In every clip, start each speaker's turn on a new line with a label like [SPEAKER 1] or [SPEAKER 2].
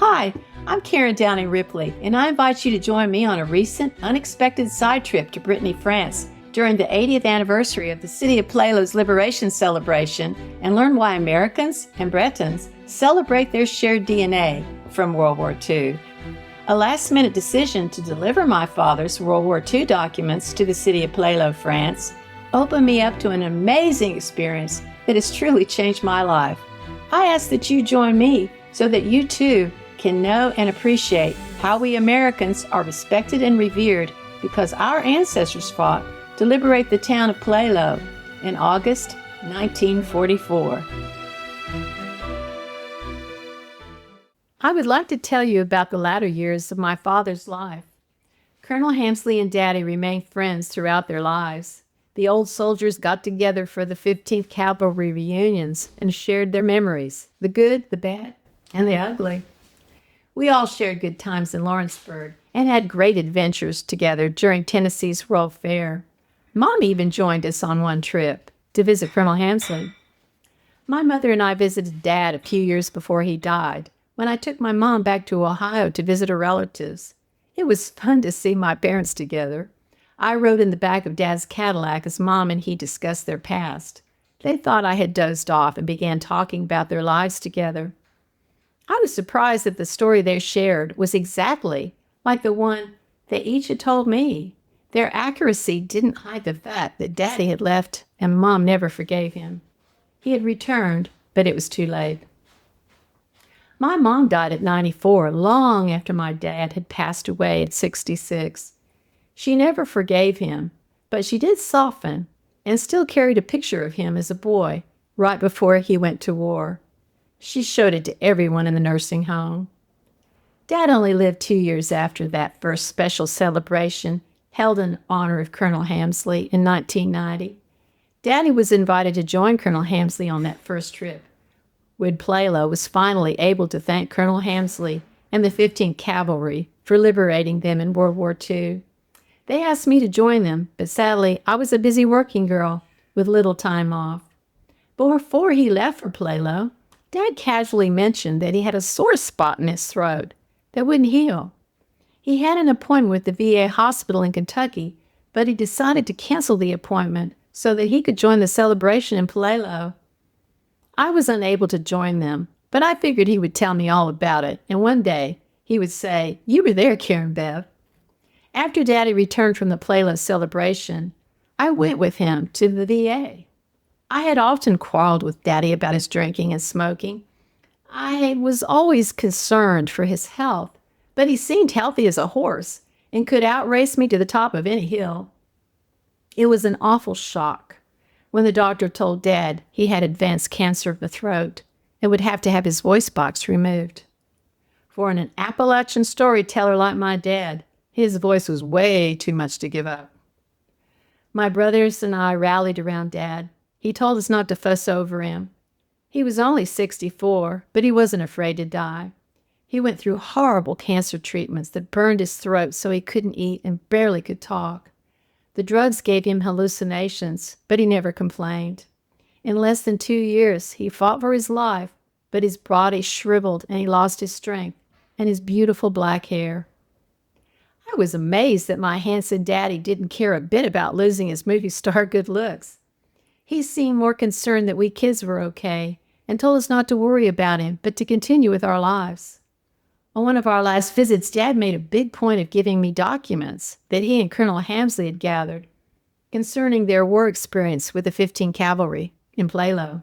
[SPEAKER 1] Hi, I'm Karen Downing Ripley, and I invite you to join me on a recent, unexpected side trip to Brittany, France during the 80th anniversary of the city of Plélo's liberation celebration and learn why Americans and Bretons celebrate their shared DNA from World War II. A last-minute decision to deliver my father's World War II documents to the city of Plélo, France, opened me up to an amazing experience that has truly changed my life. I ask that you join me so that you too can know and appreciate how we Americans are respected and revered because our ancestors fought to liberate the town of Plélo in August 1944. I would like to tell you about the latter years of my father's life. Colonel Hamsley and Daddy remained friends throughout their lives. The old soldiers got together for the 15th Cavalry reunions and shared their memories, the good, the bad, and the ugly. We all shared good times in Lawrenceburg and had great adventures together during Tennessee's World Fair. Mom even joined us on one trip to visit Colonel Hamsley. My mother and I visited Dad a few years before he died, when I took my mom back to Ohio to visit her relatives. It was fun to see my parents together. I rode in the back of Dad's Cadillac as Mom and he discussed their past. They thought I had dozed off and began talking about their lives together. I was surprised that the story they shared was exactly like the one they each had told me. Their accuracy didn't hide the fact that Daddy had left and Mom never forgave him. He had returned, but it was too late. My mom died at 94, long after my dad had passed away at 66. She never forgave him, but she did soften and still carried a picture of him as a boy right before he went to war. She showed it to everyone in the nursing home. Dad only lived 2 years after that first special celebration held in honor of Colonel Hamsley in 1990. Daddy was invited to join Colonel Hamsley on that first trip. Wood Plélo was finally able to thank Colonel Hamsley and the 15th Cavalry for liberating them in World War II. They asked me to join them, but sadly, I was a busy working girl with little time off. But before he left for Plélo, Dad casually mentioned that he had a sore spot in his throat that wouldn't heal. He had an appointment with the VA hospital in Kentucky, but he decided to cancel the appointment so that he could join the celebration in Plélo. I was unable to join them, but I figured he would tell me all about it, and one day he would say, "You were there, Karen Bev." After Daddy returned from the Plélo celebration, I went with him to the VA. I had often quarreled with Daddy about his drinking and smoking. I was always concerned for his health, but he seemed healthy as a horse and could outrace me to the top of any hill. It was an awful shock when the doctor told Dad he had advanced cancer of the throat and would have to have his voice box removed. For an Appalachian storyteller like my dad, his voice was way too much to give up. My brothers and I rallied around Dad. He told us not to fuss over him. He was only 64, but he wasn't afraid to die. He went through horrible cancer treatments that burned his throat so he couldn't eat and barely could talk. The drugs gave him hallucinations, but he never complained. In less than 2 years, he fought for his life, but his body shriveled and he lost his strength and his beautiful black hair. I was amazed that my handsome daddy didn't care a bit about losing his movie star good looks. He seemed more concerned that we kids were okay and told us not to worry about him, but to continue with our lives. On one of our last visits, Dad made a big point of giving me documents that he and Colonel Hamsley had gathered concerning their war experience with the 15th Cavalry in Plélo.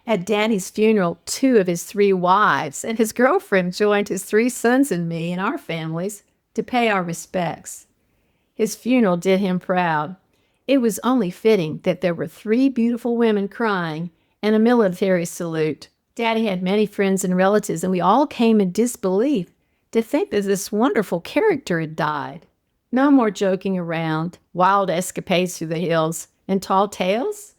[SPEAKER 1] At Daddy's funeral, 2 of his 3 wives and his girlfriend joined his 3 sons and me and our families to pay our respects. His funeral did him proud. It was only fitting that there were 3 beautiful women crying and a military salute. Daddy had many friends and relatives, and we all came in disbelief to think that this wonderful character had died. No more joking around, wild escapades through the hills, and tall tales?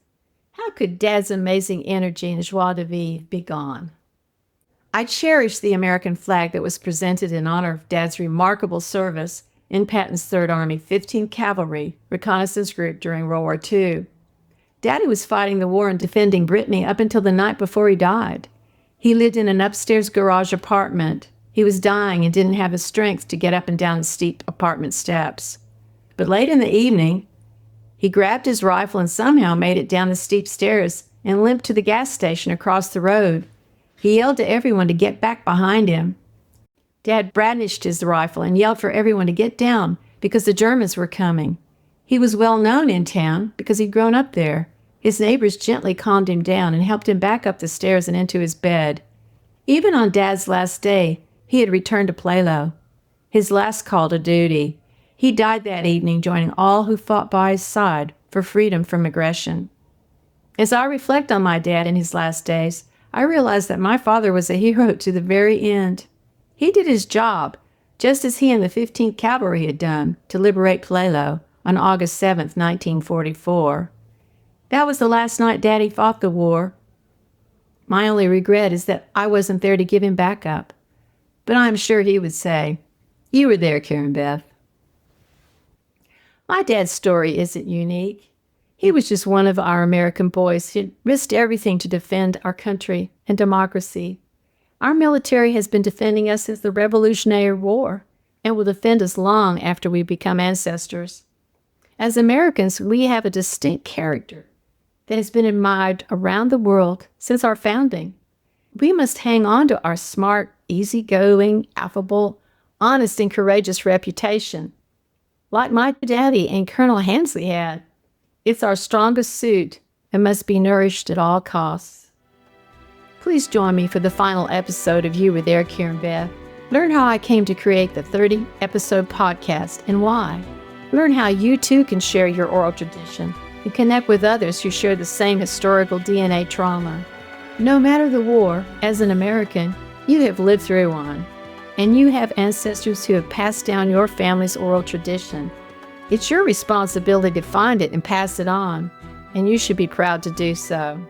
[SPEAKER 1] How could Dad's amazing energy and joie de vivre be gone? I cherish the American flag that was presented in honor of Dad's remarkable service in Patton's 3rd Army 15th Cavalry Reconnaissance Group during World War II. Daddy was fighting the war and defending Brittany up until the night before he died. He lived in an upstairs garage apartment. He was dying and didn't have the strength to get up and down the steep apartment steps. But late in the evening, he grabbed his rifle and somehow made it down the steep stairs and limped to the gas station across the road. He yelled to everyone to get back behind him. Dad brandished his rifle and yelled for everyone to get down because the Germans were coming. He was well known in town because he'd grown up there. His neighbors gently calmed him down and helped him back up the stairs and into his bed. Even on Dad's last day, he had returned to Plélo, his last call to duty. He died that evening, joining all who fought by his side for freedom from aggression. As I reflect on my dad in his last days, I realize that my father was a hero to the very end. He did his job, just as he and the 15th Cavalry had done, to liberate Plélo on August 7, 1944. That was the last night Daddy fought the war. My only regret is that I wasn't there to give him backup. But I'm sure he would say, "You were there, Karen Beth." My dad's story isn't unique. He was just one of our American boys who risked everything to defend our country and democracy. Our military has been defending us since the Revolutionary War and will defend us long after we become ancestors. As Americans, we have a distinct character that has been admired around the world since our founding. We must hang on to our smart, easygoing, affable, honest, and courageous reputation, like my daddy and Colonel Hensley had. It's our strongest suit and must be nourished at all costs. Please join me for the final episode of You Were There, Karen Beth. Learn how I came to create the 30-episode podcast and why. Learn how you too can share your oral tradition and connect with others who share the same historical DNA trauma. No matter the war, as an American, you have lived through one, and you have ancestors who have passed down your family's oral tradition. It's your responsibility to find it and pass it on, and you should be proud to do so.